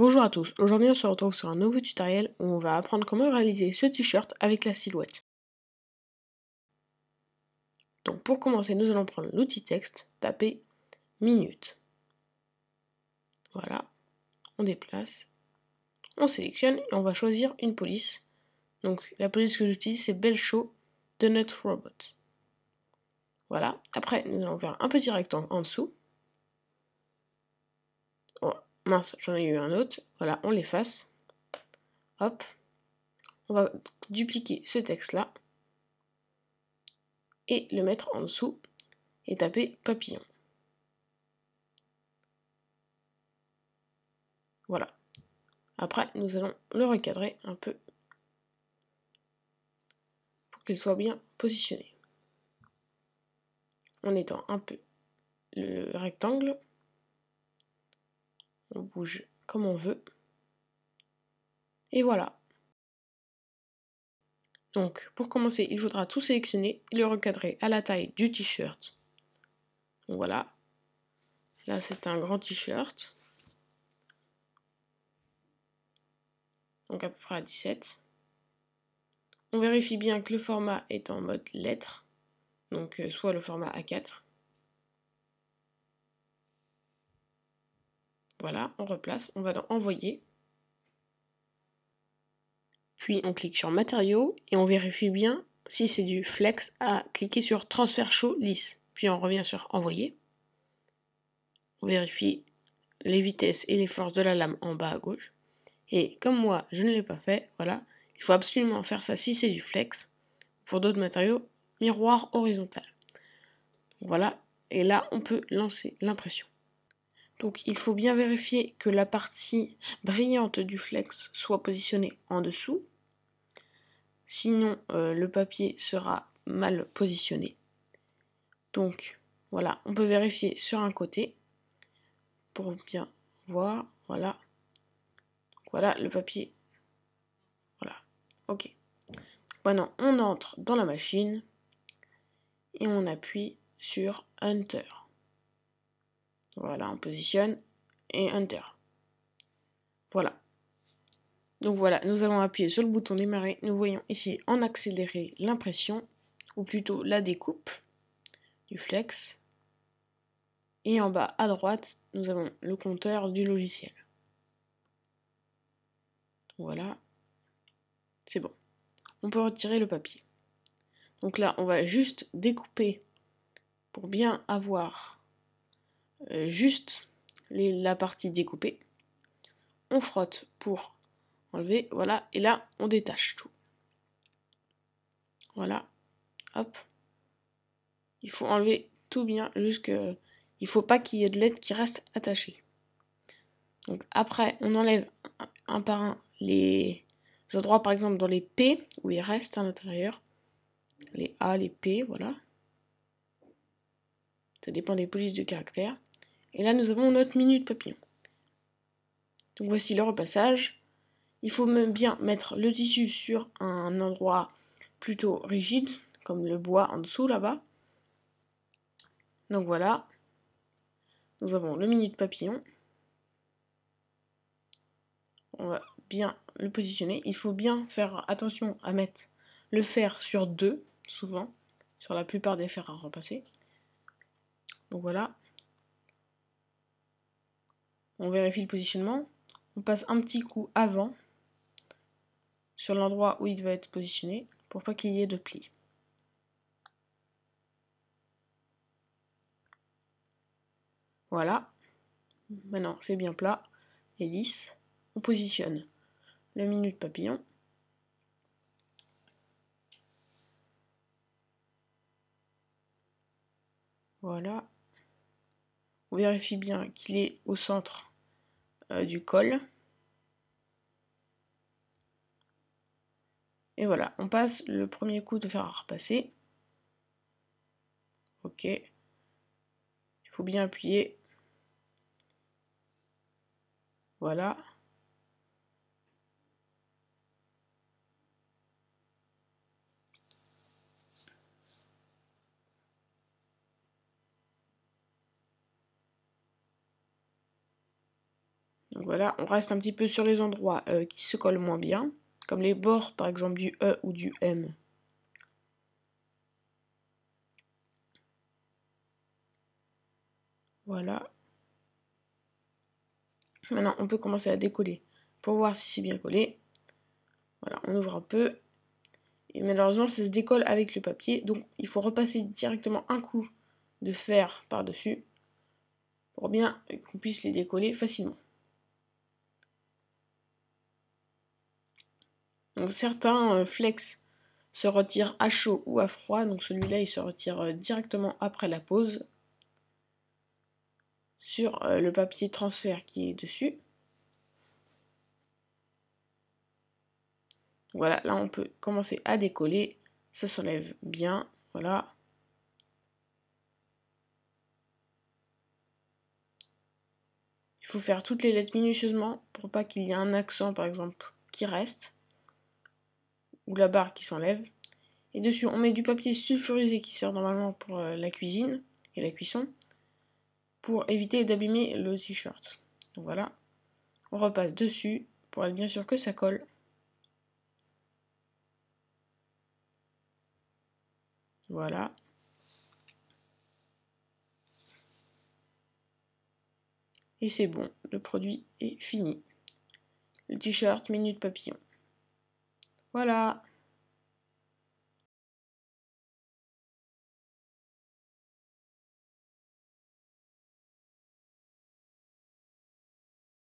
Bonjour à tous, aujourd'hui on se retrouve sur un nouveau tutoriel où on va apprendre comment réaliser ce t-shirt avec la silhouette. Donc pour commencer, nous allons prendre l'outil texte, taper minute. Voilà, on déplace, on sélectionne et on va choisir une police. Donc la police que j'utilise c'est Belshow Donut Robot. Voilà, après nous allons faire un petit rectangle en dessous. Oh, mince, j'en ai eu un autre, voilà, on l'efface. Hop, on va dupliquer ce texte là et le mettre en dessous et taper papillon. Voilà. Après, nous allons le recadrer un peu pour qu'il soit bien positionné. En étend un peu le rectangle. On bouge comme on veut. Et voilà. Donc, pour commencer, il faudra tout sélectionner et le recadrer à la taille du t-shirt. Donc voilà. Là, c'est un grand t-shirt. Donc à peu près à 17. On vérifie bien que le format est en mode lettre. Donc soit le format A4. Voilà, on replace, on va dans envoyer. Puis on clique sur matériaux et on vérifie bien si c'est du flex à cliquer sur transfert chaud lisse. Puis on revient sur envoyer. On vérifie les vitesses et les forces de la lame en bas à gauche. Et comme moi je ne l'ai pas fait, voilà, il faut absolument faire ça si c'est du flex. Pour d'autres matériaux, miroir horizontal. Voilà, et là on peut lancer l'impression. Donc il faut bien vérifier que la partie brillante du flex soit positionnée en dessous. Sinon, le papier sera mal positionné. Donc, voilà, on peut vérifier sur un côté pour bien voir. Voilà. Voilà le papier. Voilà. Ok. Maintenant, on entre dans la machine et on appuie sur Enter. Voilà, on positionne et Enter. Voilà. Donc voilà, nous avons appuyé sur le bouton démarrer. Nous voyons ici en accéléré l'impression, ou plutôt la découpe du flex. Et en bas à droite, nous avons le compteur du logiciel. Voilà, c'est bon. On peut retirer le papier. Donc là, on va juste découper pour bien avoir juste la partie découpée. On frotte pour enlever, voilà, et là, on détache tout. Voilà, hop. Il faut enlever tout bien, jusque... Il faut pas qu'il y ait de lettres qui restent attachées. Donc après, on enlève un par un les endroits, par exemple, dans les P, où il reste à l'intérieur. Les A, les P, voilà. Ça dépend des polices de caractère. Et là, nous avons notre minute papillon. Donc voici le repassage. Il faut même bien mettre le tissu sur un endroit plutôt rigide, comme le bois en dessous là-bas. Donc voilà. Nous avons le minute papillon. On va bien le positionner. Il faut bien faire attention à mettre le fer sur 2, souvent, sur la plupart des fers à repasser. Donc voilà. On vérifie le positionnement. On passe un petit coup avant sur l'endroit où il va être positionné pour pas qu'il y ait de plis. Voilà. Maintenant c'est bien plat et lisse. On positionne le minute papillon. Voilà. On vérifie bien qu'il est au centre du col. Et voilà, on passe le premier coup de fer à repasser. Ok. Il faut bien appuyer. Voilà. Donc voilà, on reste un petit peu sur les endroits qui se collent moins bien, comme les bords par exemple du E ou du M. Voilà. Maintenant, on peut commencer à décoller pour voir si c'est bien collé. Voilà, on ouvre un peu. Et malheureusement, ça se décolle avec le papier. Donc, il faut repasser directement un coup de fer par-dessus pour bien qu'on puisse les décoller facilement. Donc, certains flex se retirent à chaud ou à froid. Donc, celui-là, il se retire directement après la pose sur le papier transfert qui est dessus. Voilà, là on peut commencer à décoller, ça s'enlève bien, voilà. Il faut faire toutes les lettres minutieusement pour pas qu'il y ait un accent par exemple qui reste, ou la barre qui s'enlève. Et dessus on met du papier sulfurisé qui sert normalement pour la cuisine et la cuisson, pour éviter d'abîmer le t-shirt. Donc voilà, on repasse dessus pour être bien sûr que ça colle. Voilà. Et c'est bon, le produit est fini. Le t-shirt Minute Papillon. Voilà.